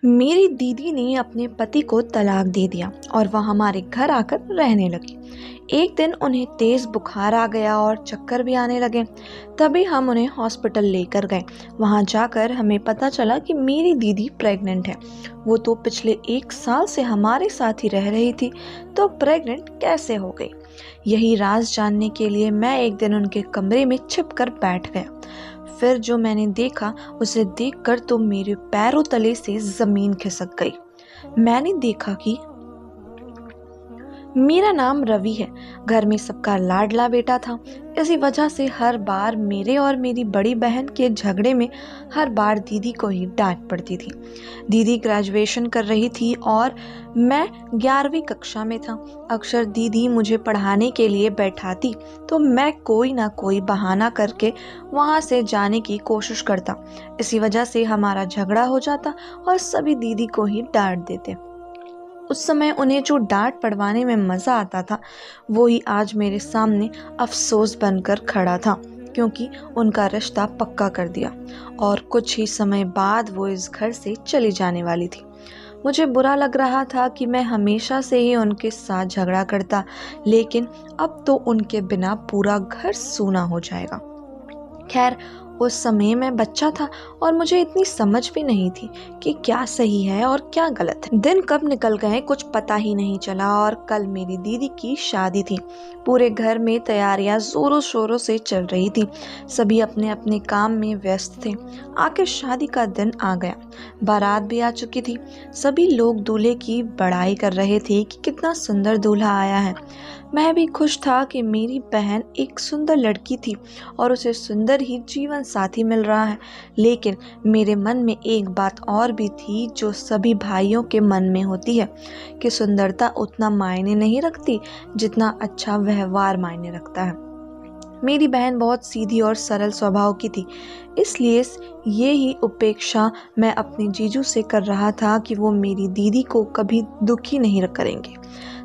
मेरी दीदी ने अपने पति को तलाक दे दिया और वह हमारे घर आकर रहने लगी। एक दिन उन्हें तेज बुखार आ गया और चक्कर भी आने लगे। तभी हम उन्हें हॉस्पिटल लेकर गए। वहां जाकर हमें पता चला कि मेरी दीदी प्रेग्नेंट है। वो तो पिछले 1 साल से हमारे साथ ही रह रही थी, तो प्रेग्नेंट कैसे हो गई? यही राज जानने के लिए मैं एक दिन उनके कमरे में छिपकर बैठ गया। फिर जो मैंने देखा उसे देखकर तो मेरे पैरों तले से जमीन खिसक गई। मैंने देखा कि मेरा नाम रवि है, घर में सबका लाडला बेटा था। इसी वजह से हर बार मेरे और मेरी बड़ी बहन के झगड़े में हर बार दीदी को ही डांट पड़ती थी। दीदी ग्रेजुएशन कर रही थी और मैं 11वीं कक्षा में था। अक्सर दीदी मुझे पढ़ाने के लिए बैठाती तो मैं कोई ना कोई बहाना करके वहाँ से जाने की कोशिश करता। इसी वजह से हमारा झगड़ा हो जाता और सभी दीदी को ही डांट देते। उस समय उन्हें जो डांट पड़वाने में मज़ा आता था, वो ही आज मेरे सामने अफसोस बनकर खड़ा था, क्योंकि उनका रिश्ता पक्का कर दिया और कुछ ही समय बाद वो इस घर से चली जाने वाली थी। मुझे बुरा लग रहा था कि मैं हमेशा से ही उनके साथ झगड़ा करता, लेकिन अब तो उनके बिना पूरा घर सूना हो जाएगा। खैर, उस समय मैं बच्चा था और मुझे इतनी समझ भी नहीं थी कि क्या सही है और क्या गलत है। दिन कब निकल गए कुछ पता ही नहीं चला और कल मेरी दीदी की शादी थी। पूरे घर में तैयारियां जोरों शोरों से चल रही थी। सभी अपने अपने काम में व्यस्त थे। आखिर शादी का दिन आ गया। बारात भी आ चुकी थी। सभी लोग दूल्हे की बड़ाई कर रहे थे कि कितना सुंदर दूल्हा आया है। मैं भी खुश था कि मेरी बहन एक सुंदर लड़की थी और उसे सुंदर ही जीवन साथी मिल रहा है। लेकिन मेरे मन में एक बात और भी थी जो सभी भाइयों के मन में होती है कि सुंदरता उतना मायने नहीं रखती जितना अच्छा व्यवहार मायने रखता है। मेरी बहन बहुत सीधी और सरल स्वभाव की थी, इसलिए ये ही उपेक्षा मैं अपने जीजू से कर रहा था कि वो मेरी दीदी को कभी दुखी नहीं करेंगे।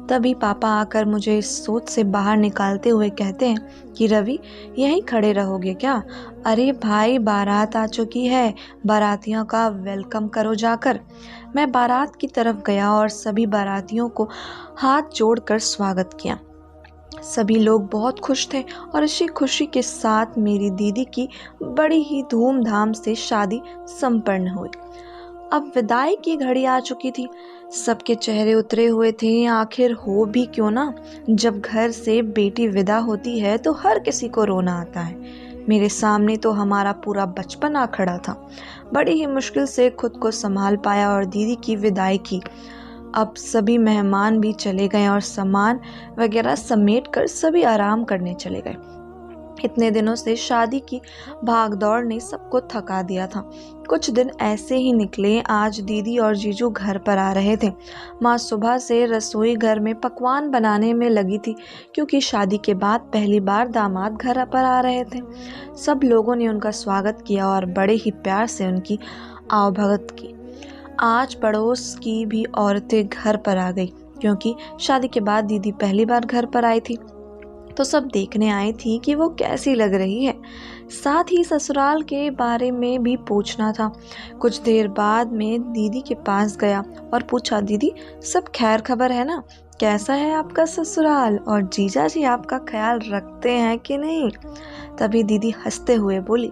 तभी पापा आकर मुझे इस सोच से बाहर निकालते हुए कहते हैं कि रवि, यहीं खड़े रहोगे क्या? अरे भाई, बारात आ चुकी है, बारातियों का वेलकम करो जाकर। मैं बारात की तरफ गया और सभी बारातियों को हाथ जोड़कर स्वागत किया। सभी लोग बहुत खुश थे और इसी खुशी के साथ मेरी दीदी की बड़ी ही धूमधाम से शादी संपन्न हुई। अब विदाई की घड़ी आ चुकी थी। सबके चेहरे उतरे हुए थे। आखिर हो भी क्यों ना, जब घर से बेटी विदा होती है तो हर किसी को रोना आता है। मेरे सामने तो हमारा पूरा बचपन आ खड़ा था। बड़ी ही मुश्किल से खुद को संभाल पाया और दीदी की विदाई की। अब सभी मेहमान भी चले गए और सामान वगैरह समेट कर सभी आराम करने चले गए। इतने दिनों से शादी की भागदौड़ ने सबको थका दिया था। कुछ दिन ऐसे ही निकले। आज दीदी और जीजू घर पर आ रहे थे। माँ सुबह से रसोई घर में पकवान बनाने में लगी थी, क्योंकि शादी के बाद पहली बार दामाद घर पर आ रहे थे। सब लोगों ने उनका स्वागत किया और बड़े ही प्यार से उनकी आवभगत की। आज पड़ोस की भी औरतें घर पर आ गई, क्योंकि शादी के बाद दीदी पहली बार घर पर आई थी, तो सब देखने आई थी कि वो कैसी लग रही है। साथ ही ससुराल के बारे में भी पूछना था। कुछ देर बाद में दीदी के पास गया और पूछा, दीदी सब खैर खबर है ना? कैसा है आपका ससुराल और जीजा जी आपका ख्याल रखते हैं कि नहीं? तभी दीदी हंसते हुए बोली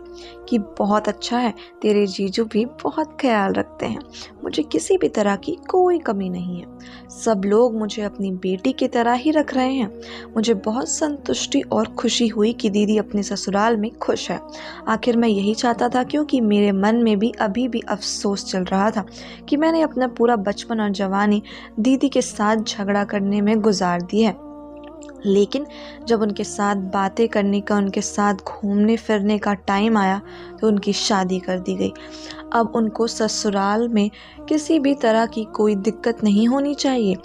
कि बहुत अच्छा है, तेरे जीजू भी बहुत ख्याल रखते हैं। मुझे किसी भी तरह की कोई कमी नहीं है। सब लोग मुझे अपनी बेटी की तरह ही रख रहे हैं। मुझे बहुत संतुष्टि और खुशी हुई कि दीदी अपने ससुराल में खुश है। आखिर मैं यही चाहता था, क्योंकि मेरे मन में भी अभी भी अफसोस चल रहा था कि मैंने अपना पूरा बचपन और जवानी दीदी के साथ झगड़ा करने में गुजार दी है। लेकिन जब उनके साथ बातें करने का, उनके साथ घूमने फिरने का टाइम आया तो उनकी शादी कर दी गई। अब उनको ससुराल में किसी भी तरह की कोई दिक्कत नहीं होनी चाहिए।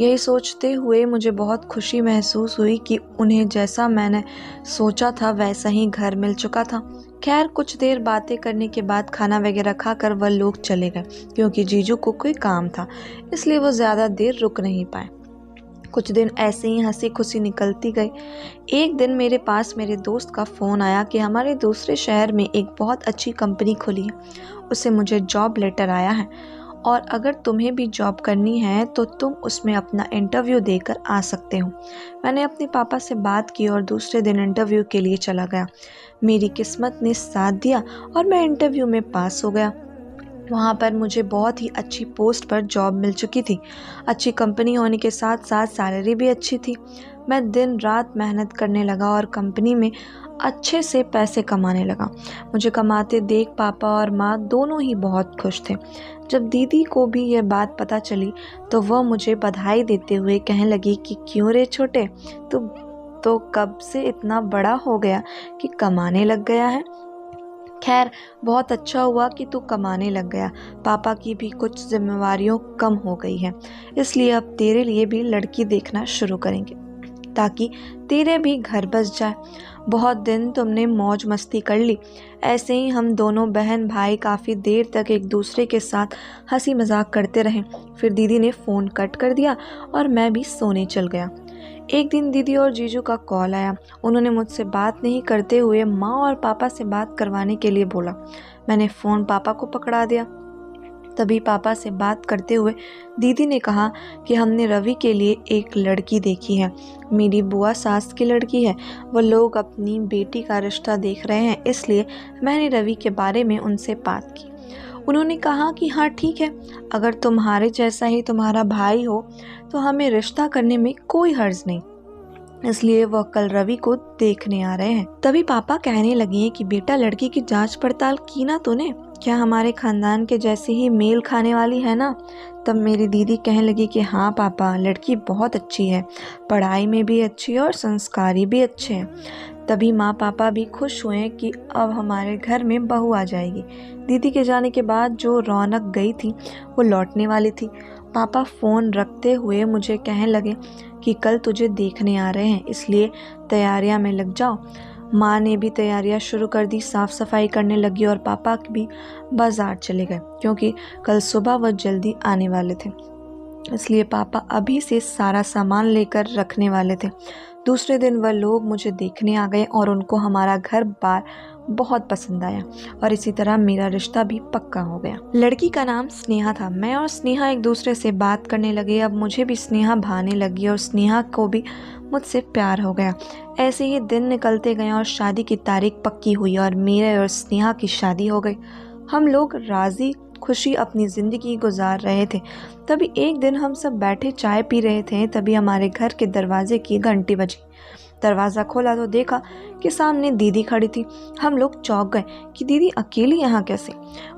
यही सोचते हुए मुझे बहुत खुशी महसूस हुई कि उन्हें जैसा मैंने सोचा था वैसा ही घर मिल चुका था। खैर, कुछ देर बातें करने के बाद खाना वगैरह खाकर वह लोग चले गए, क्योंकि जीजू को कोई काम था, इसलिए वो ज़्यादा देर रुक नहीं पाए। कुछ दिन ऐसे ही हंसी खुशी निकलती गई। एक दिन मेरे पास मेरे दोस्त का फ़ोन आया कि हमारे दूसरे शहर में एक बहुत अच्छी कंपनी खुली है, उससे मुझे जॉब लेटर आया है और अगर तुम्हें भी जॉब करनी है तो तुम उसमें अपना इंटरव्यू देकर आ सकते हो। मैंने अपने पापा से बात की और दूसरे दिन इंटरव्यू के लिए चला गया। मेरी किस्मत ने साथ दिया और मैं इंटरव्यू में पास हो गया। वहाँ पर मुझे बहुत ही अच्छी पोस्ट पर जॉब मिल चुकी थी। अच्छी कंपनी होने के साथ साथ सैलरी भी अच्छी थी। मैं दिन रात मेहनत करने लगा और कंपनी में अच्छे से पैसे कमाने लगा। मुझे कमाते देख पापा और माँ दोनों ही बहुत खुश थे। जब दीदी को भी यह बात पता चली तो वह मुझे बधाई देते हुए कहने लगी कि क्यों रे छोटे, तो कब से इतना बड़ा हो गया कि कमाने लग गया है। खैर, बहुत अच्छा हुआ कि तू कमाने लग गया। पापा की भी कुछ जिम्मेवारियों कम हो गई है, इसलिए अब तेरे लिए भी लड़की देखना शुरू करेंगे ताकि तेरे भी घर बस जाए। बहुत दिन तुमने मौज मस्ती कर ली। ऐसे ही हम दोनों बहन भाई काफ़ी देर तक एक दूसरे के साथ हंसी मजाक करते रहे। फिर दीदी ने फ़ोन कट कर दिया और मैं भी सोने चल गया। एक दिन दीदी और जीजू का कॉल आया। उन्होंने मुझसे बात नहीं करते हुए माँ और पापा से बात करवाने के लिए बोला। मैंने फ़ोन पापा को पकड़ा दिया। तभी पापा से बात करते हुए दीदी ने कहा कि हमने रवि के लिए एक लड़की देखी है। मेरी बुआ सास की लड़की है। वो लोग अपनी बेटी का रिश्ता देख रहे हैं, इसलिए मैंने रवि के बारे में उनसे बात की। उन्होंने कहा कि हाँ ठीक है, अगर तुम्हारे जैसा ही तुम्हारा भाई हो तो हमें रिश्ता करने में कोई हर्ज नहीं, इसलिए वह कल रवि को देखने आ रहे हैं। तभी पापा कहने लगे कि बेटा, लड़की की जांच पड़ताल की ना तूने? क्या हमारे खानदान के जैसे ही मेल खाने वाली है ना? तब मेरी दीदी कहने लगी कि हाँ पापा, लड़की बहुत अच्छी है, पढ़ाई में भी अच्छी है और संस्कारी भी अच्छे हैं। तभी माँ पापा भी खुश हुए कि अब हमारे घर में बहू आ जाएगी। दीदी के जाने के बाद जो रौनक गई थी वो लौटने वाली थी। पापा फ़ोन रखते हुए मुझे कहने लगे कि कल तुझे देखने आ रहे हैं, इसलिए तैयारियां में लग जाओ। माँ ने भी तैयारियां शुरू कर दी, साफ़ सफाई करने लगी और पापा भी बाज़ार चले गए क्योंकि कल सुबह वह जल्दी आने वाले थे, इसलिए पापा अभी से सारा सामान लेकर रखने वाले थे। दूसरे दिन वह लोग मुझे देखने आ गए और उनको हमारा घर बार बहुत पसंद आया और इसी तरह मेरा रिश्ता भी पक्का हो गया। लड़की का नाम स्नेहा था। मैं और स्नेहा एक दूसरे से बात करने लगे। अब मुझे भी स्नेहा भाने लगी और स्नेहा को भी मुझसे प्यार हो गया। ऐसे ही दिन निकलते गए और शादी की तारीख पक्की हुई और मेरे और स्नेहा की शादी हो गई। हम लोग राजी खुशी अपनी ज़िंदगी गुजार रहे थे। तभी एक दिन हम सब बैठे चाय पी रहे थे, तभी हमारे घर के दरवाजे की घंटी बजी। दरवाज़ा खोला तो देखा कि सामने दीदी खड़ी थी। हम लोग चौंक गए कि दीदी अकेली यहाँ कैसे?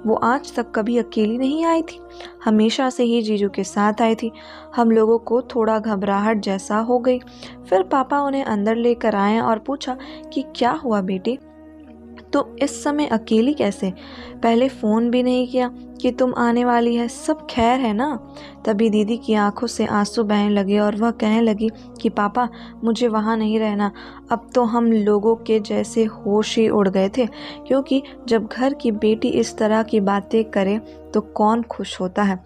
वो आज तक कभी अकेली नहीं आई थी, हमेशा से ही जीजू के साथ आई थी। हम लोगों को थोड़ा घबराहट जैसा हो गई। फिर पापा उन्हें अंदर लेकर आए और पूछा कि क्या हुआ बेटी, तुम इस समय अकेली कैसे? पहले फ़ोन भी नहीं किया कि तुम आने वाली है, सब खैर है ना? तभी दीदी की आंखों से आंसू बहने लगे और वह कहने लगी कि पापा, मुझे वहाँ नहीं रहना। अब तो हम लोगों के जैसे होश ही उड़ गए थे, क्योंकि जब घर की बेटी इस तरह की बातें करे तो कौन खुश होता है।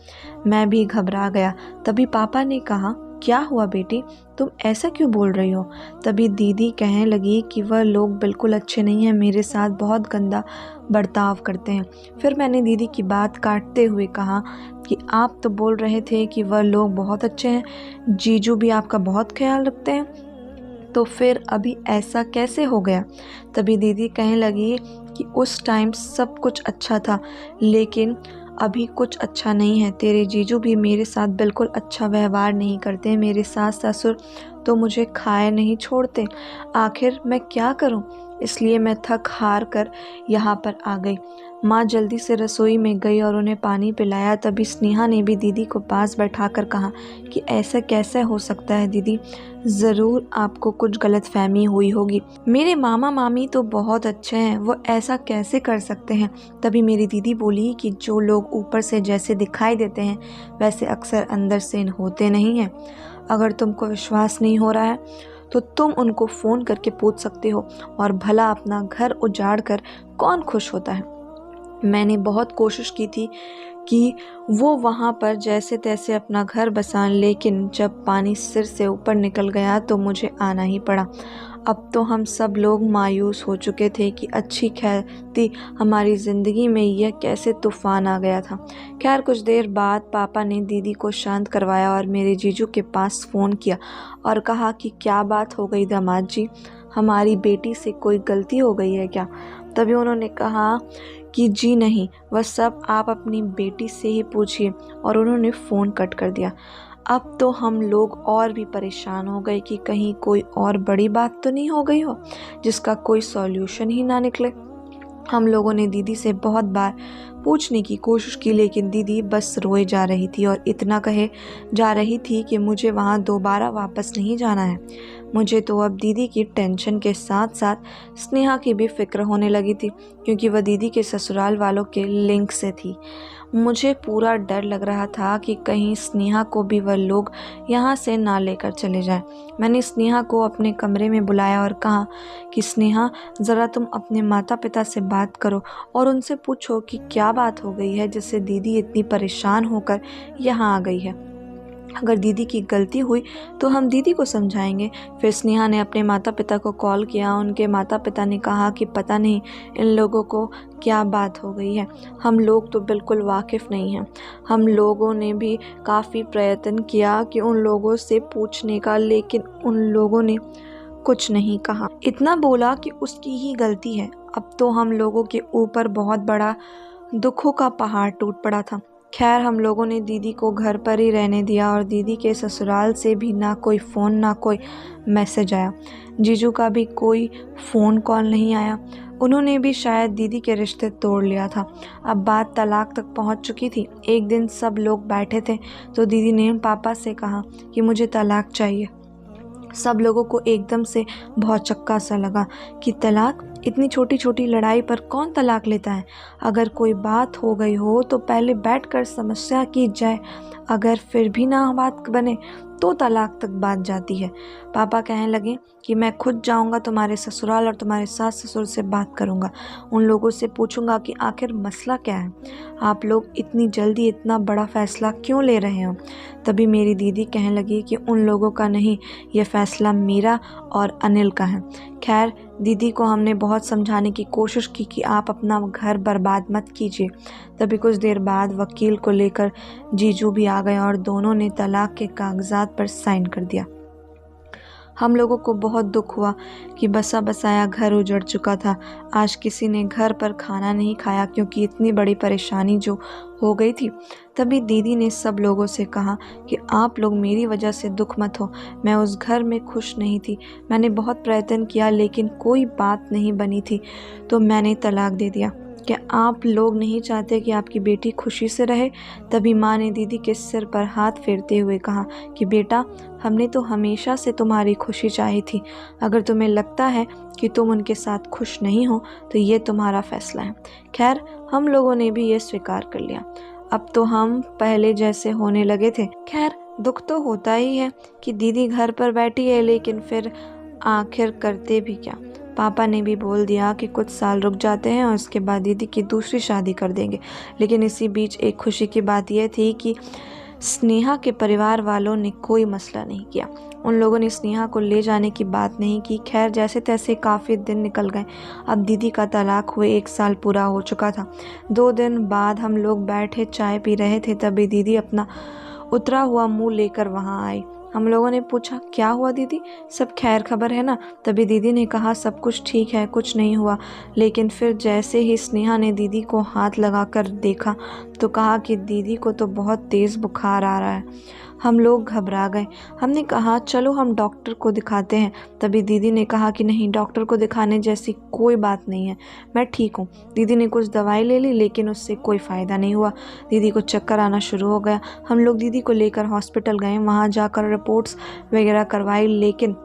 मैं भी घबरा गया। तभी पापा ने कहा, क्या हुआ बेटी, तुम ऐसा क्यों बोल रही हो? तभी दीदी कहने लगी कि वह लोग बिल्कुल अच्छे नहीं हैं, मेरे साथ बहुत गंदा बर्ताव करते हैं। फिर मैंने दीदी की बात काटते हुए कहा कि आप तो बोल रहे थे कि वह लोग बहुत अच्छे हैं, जीजू भी आपका बहुत ख्याल रखते हैं, तो फिर अभी ऐसा कैसे हो गया? तभी दीदी कहने लगी कि उस टाइम सब कुछ अच्छा था, लेकिन अभी कुछ अच्छा नहीं है। तेरे जीजू भी मेरे साथ बिल्कुल अच्छा व्यवहार नहीं करते। मेरे सास ससुर तो मुझे खाए नहीं छोड़ते। आखिर मैं क्या करूं? इसलिए मैं थक हार कर यहाँ पर आ गई। माँ जल्दी से रसोई में गई और उन्हें पानी पिलाया। तभी स्नेहा ने भी दीदी को पास बैठाकर कहा कि ऐसा कैसे हो सकता है दीदी, ज़रूर आपको कुछ गलतफहमी हुई होगी। मेरे मामा मामी तो बहुत अच्छे हैं, वो ऐसा कैसे कर सकते हैं? तभी मेरी दीदी बोली कि जो लोग ऊपर से जैसे दिखाई देते हैं वैसे अक्सर अंदर से होते नहीं हैं। अगर तुमको विश्वास नहीं हो रहा है तो तुम उनको फ़ोन करके पूछ सकते हो, और भला अपना घर उजाड़ कर कौन खुश होता है? मैंने बहुत कोशिश की थी कि वो वहाँ पर जैसे तैसे अपना घर बसाएं, लेकिन जब पानी सिर से ऊपर निकल गया तो मुझे आना ही पड़ा। अब तो हम सब लोग मायूस हो चुके थे कि अच्छी खेती हमारी ज़िंदगी में यह कैसे तूफ़ान आ गया था। खैर कुछ देर बाद पापा ने दीदी को शांत करवाया और मेरे जीजू के पास फ़ोन किया और कहा कि क्या बात हो गई दामाद जी, हमारी बेटी से कोई गलती हो गई है क्या? तभी उन्होंने कहा कि जी नहीं, वह सब आप अपनी बेटी से ही पूछिए, और उन्होंने फ़ोन कट कर दिया। अब तो हम लोग और भी परेशान हो गए कि कहीं कोई और बड़ी बात तो नहीं हो गई हो जिसका कोई सॉल्यूशन ही ना निकले। हम लोगों ने दीदी से बहुत बार पूछने की कोशिश की, लेकिन दीदी बस रोए जा रही थी और इतना कहे जा रही थी कि मुझे वहाँ दोबारा वापस नहीं जाना है। मुझे तो अब दीदी की टेंशन के साथ साथ स्नेहा की भी फिक्र होने लगी थी, क्योंकि वह दीदी के ससुराल वालों के लिंक से थी। मुझे पूरा डर लग रहा था कि कहीं स्नेहा को भी वह लोग यहाँ से ना लेकर चले जाएं। मैंने स्नेहा को अपने कमरे में बुलाया और कहा कि स्नेहा, ज़रा तुम अपने माता पिता से बात करो और उनसे पूछो कि क्या बात हो गई है जिससे दीदी इतनी परेशान होकर यहाँ आ गई है। अगर दीदी की गलती हुई तो हम दीदी को समझाएंगे। फिर स्नेहा ने अपने माता पिता को कॉल किया। उनके माता पिता ने कहा कि पता नहीं इन लोगों को क्या बात हो गई है, हम लोग तो बिल्कुल वाकिफ़ नहीं हैं। हम लोगों ने भी काफ़ी प्रयत्न किया कि उन लोगों से पूछने का, लेकिन उन लोगों ने कुछ नहीं कहा। इतना बोला कि उसकी ही गलती है। अब तो हम लोगों के ऊपर बहुत बड़ा दुखों का पहाड़ टूट पड़ा था। खैर हम लोगों ने दीदी को घर पर ही रहने दिया और दीदी के ससुराल से भी ना कोई फ़ोन ना कोई मैसेज आया। जीजू का भी कोई फ़ोन कॉल नहीं आया। उन्होंने भी शायद दीदी के रिश्ते तोड़ लिया था। अब बात तलाक तक पहुंच चुकी थी। एक दिन सब लोग बैठे थे तो दीदी ने पापा से कहा कि मुझे तलाक चाहिए। सब लोगों को एकदम से बहुत चक्का सा लगा कि तलाक, इतनी छोटी छोटी लड़ाई पर कौन तलाक लेता है? अगर कोई बात हो गई हो तो पहले बैठकर समस्या की जाए, अगर फिर भी ना बात बने तो तलाक तक बात जाती है। पापा कहने लगे कि मैं खुद जाऊंगा तुम्हारे ससुराल और तुम्हारे सास ससुर से बात करूंगा, उन लोगों से पूछूंगा कि आखिर मसला क्या है, आप लोग इतनी जल्दी इतना बड़ा फ़ैसला क्यों ले रहे हो। तभी मेरी दीदी कहने लगी कि उन लोगों का नहीं, यह फ़ैसला मेरा और अनिल का है। खैर दीदी को हमने बहुत समझाने की कोशिश की कि आप अपना घर बर्बाद मत कीजिए। तभी कुछ देर बाद वकील को लेकर जीजू भी आ गए और दोनों ने तलाक के कागजात पर साइन कर दिया। हम लोगों को बहुत दुख हुआ कि बसा बसाया घर उजड़ चुका था। आज किसी ने घर पर खाना नहीं खाया, क्योंकि इतनी बड़ी परेशानी जो हो गई थी। तभी दीदी ने सब लोगों से कहा कि आप लोग मेरी वजह से दुख मत हो, मैं उस घर में खुश नहीं थी। मैंने बहुत प्रयत्न किया लेकिन कोई बात नहीं बनी थी, तो मैंने तलाक दे दिया। क्या आप लोग नहीं चाहते कि आपकी बेटी खुशी से रहे? तभी माँ ने दीदी के सिर पर हाथ फेरते हुए कहा कि बेटा, हमने तो हमेशा से तुम्हारी खुशी चाही थी। अगर तुम्हें लगता है कि तुम उनके साथ खुश नहीं हो तो ये तुम्हारा फैसला है। खैर हम लोगों ने भी ये स्वीकार कर लिया। अब तो हम पहले जैसे होने लगे थे। खैर दुख तो होता ही है कि दीदी घर पर बैठी है, लेकिन फिर आखिर करते भी क्या। पापा ने भी बोल दिया कि कुछ साल रुक जाते हैं और उसके बाद दीदी की दूसरी शादी कर देंगे। लेकिन इसी बीच एक खुशी की बात यह थी कि स्नेहा के परिवार वालों ने कोई मसला नहीं किया। उन लोगों ने स्नेहा को ले जाने की बात नहीं की। खैर जैसे तैसे काफ़ी दिन निकल गए। अब दीदी का तलाक हुए 1 साल पूरा हो चुका था। 2 दिन बाद हम लोग बैठे चाय पी रहे थे, तभी दीदी अपना उतरा हुआ मुंह लेकर वहाँ आई। हम लोगों ने पूछा, क्या हुआ दीदी, सब खैर खबर है ना? तभी दीदी ने कहा, सब कुछ ठीक है, कुछ नहीं हुआ। लेकिन फिर जैसे ही स्नेहा ने दीदी को हाथ लगाकर देखा तो कहा कि दीदी को तो बहुत तेज़ बुखार आ रहा है। हम लोग घबरा गए। हमने कहा चलो हम डॉक्टर को दिखाते हैं। तभी दीदी ने कहा कि नहीं, डॉक्टर को दिखाने जैसी कोई बात नहीं है, मैं ठीक हूँ। दीदी ने कुछ दवाई ले ली लेकिन उससे कोई फ़ायदा नहीं हुआ। दीदी को चक्कर आना शुरू हो गया। हम लोग दीदी को लेकर हॉस्पिटल गए, वहाँ जाकर रिपोर्ट्स वगैरह करवाई, लेकिन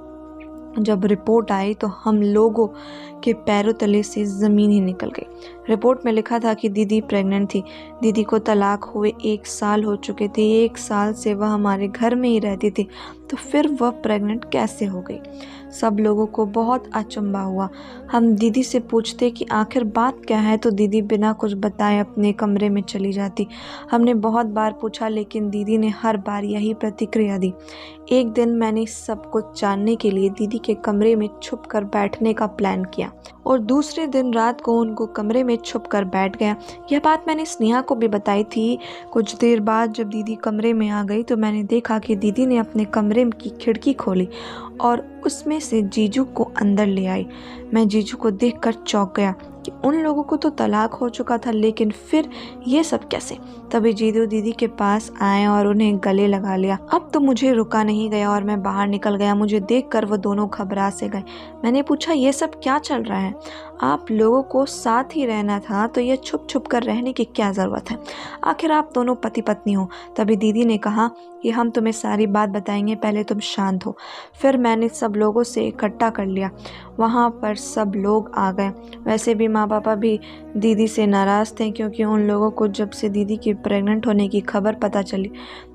जब रिपोर्ट आई तो हम लोगों के पैरों तले से ज़मीन ही निकल गई। रिपोर्ट में लिखा था कि दीदी प्रेग्नेंट थी। दीदी को तलाक हुए 1 साल हो चुके थे। 1 साल से वह हमारे घर में ही रहती थी, तो फिर वह प्रेग्नेंट कैसे हो गई? सब लोगों को बहुत अचंभा हुआ। हम दीदी से पूछते कि आखिर बात क्या है, तो दीदी बिना कुछ बताए अपने कमरे में चली जाती। हमने बहुत बार पूछा, लेकिन दीदी ने हर बार यही प्रतिक्रिया दी। एक दिन मैंने सब कुछ जानने के लिए दीदी के कमरे में छुप कर बैठने का प्लान किया और दूसरे दिन रात को उनको कमरे में छुप कर बैठ गया। यह बात मैंने स्नेहा को भी बताई थी। कुछ देर बाद जब दीदी कमरे में आ गई तो मैंने देखा कि दीदी ने अपने कमरे की खिड़की खोली और उसमें से जीजू को अंदर ले आई। मैं जीजू को देखकर चौंक गया कि उन लोगों को तो तलाक हो चुका था, लेकिन फिर ये सब कैसे? तभी जीजू दीदी के पास आए और उन्हें गले लगा लिया। अब तो मुझे रुका नहीं गया और मैं बाहर निकल गया। मुझे देखकर वो दोनों घबरा से गए। मैंने पूछा, ये सब क्या चल रहा है? आप लोगों को साथ ही रहना था, तो ये छुप छुप कर रहने की क्या ज़रूरत है? आखिर आप दोनों पति पत्नी हो। तभी दीदी ने कहा कि हम तुम्हें सारी बात बताएंगे, पहले तुम शांत हो। फिर मैंने सब लोगों से इकट्ठा कर लिया। वहाँ पर सब लोग आ गए। वैसे भी माँ पापा भी दीदी से नाराज़ थे, क्योंकि उन लोगों को जब से दीदी के प्रेग्नेंट होने की खबर पता चली,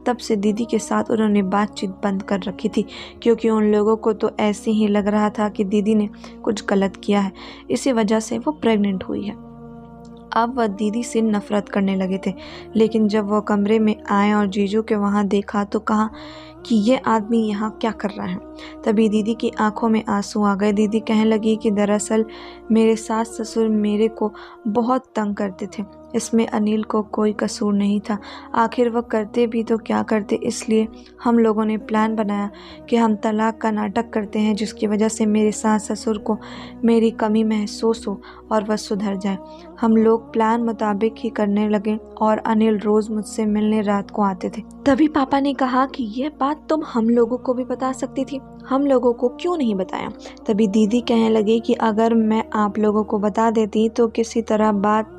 तब से दीदी के साथ उन्होंने बातचीत बंद कर रखी थी, क्योंकि उन लोगों को तो ऐसे ही लग रहा था कि दीदी ने कुछ गलत किया है, इसी वजह से वो प्रेग्नेंट हुई है। अब वह दीदी से नफरत करने लगे थे। लेकिन जब वह कमरे में आए और जीजू के वहाँ देखा तो कहा कि ये आदमी यहाँ क्या कर रहा है। तभी दीदी की आंखों में आंसू आ गए। दीदी कहने लगी कि दरअसल मेरे सास ससुर मेरे को बहुत तंग करते थे, इसमें अनिल को कोई कसूर नहीं था। आखिर वह करते भी तो क्या करते, इसलिए हम लोगों ने प्लान बनाया कि हम तलाक का नाटक करते हैं, जिसकी वजह से मेरे सास ससुर को मेरी कमी महसूस हो और वह सुधर जाए। हम लोग प्लान मुताबिक ही करने लगे और अनिल रोज़ मुझसे मिलने रात को आते थे। तभी पापा ने कहा कि यह बात तुम हम लोगों को भी बता सकती थी, हम लोगों को क्यों नहीं बताया? तभी दीदी कहने लगी कि अगर मैं आप लोगों को बता देती तो किसी तरह बात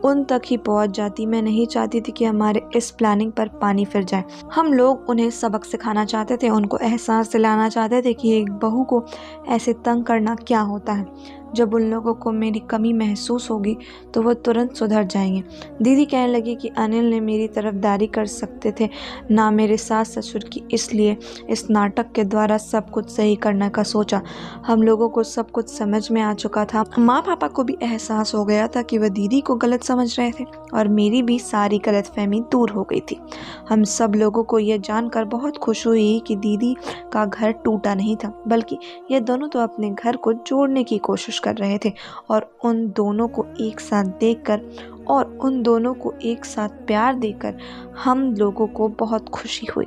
उन तक ही पहुंच जाती। मैं नहीं चाहती थी कि हमारे इस प्लानिंग पर पानी फिर जाए। हम लोग उन्हें सबक सिखाना चाहते थे, उनको एहसास दिलाना चाहते थे कि एक बहू को ऐसे तंग करना क्या होता है। जब उन लोगों को मेरी कमी महसूस होगी तो वो तुरंत सुधर जाएंगे। दीदी कहने लगी कि अनिल ने मेरी तरफदारी कर सकते थे, ना मेरे सास ससुर की, इसलिए इस नाटक के द्वारा सब कुछ सही करने का सोचा। हम लोगों को सब कुछ समझ में आ चुका था। माँ पापा को भी एहसास हो गया था कि वह दीदी को गलत समझ रहे थे और मेरी भी सारी गलतफहमी दूर हो गई थी। हम सब लोगों को यह जानकर बहुत खुश हुई कि दीदी का घर टूटा नहीं था, बल्कि ये दोनों तो अपने घर को जोड़ने की कोशिश कर रहे थे। और उन दोनों को एक साथ देखकर और उन दोनों को एक साथ प्यार देकर हम लोगों को बहुत खुशी हुई।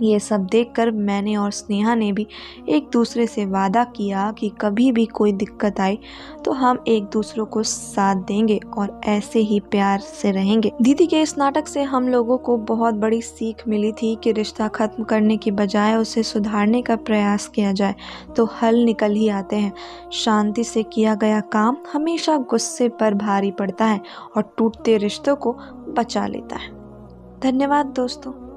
ये सब देखकर मैंने और स्नेहा ने भी एक दूसरे से वादा किया कि कभी भी कोई दिक्कत आई तो हम एक दूसरे को साथ देंगे और ऐसे ही प्यार से रहेंगे। दीदी के इस नाटक से हम लोगों को बहुत बड़ी सीख मिली थी कि रिश्ता खत्म करने की बजाय उसे सुधारने का प्रयास किया जाए तो हल निकल ही आते हैं। शांति से किया गया काम हमेशा गुस्से पर भारी पड़ता है और टूटते रिश्तों को बचा लेता है। धन्यवाद दोस्तों।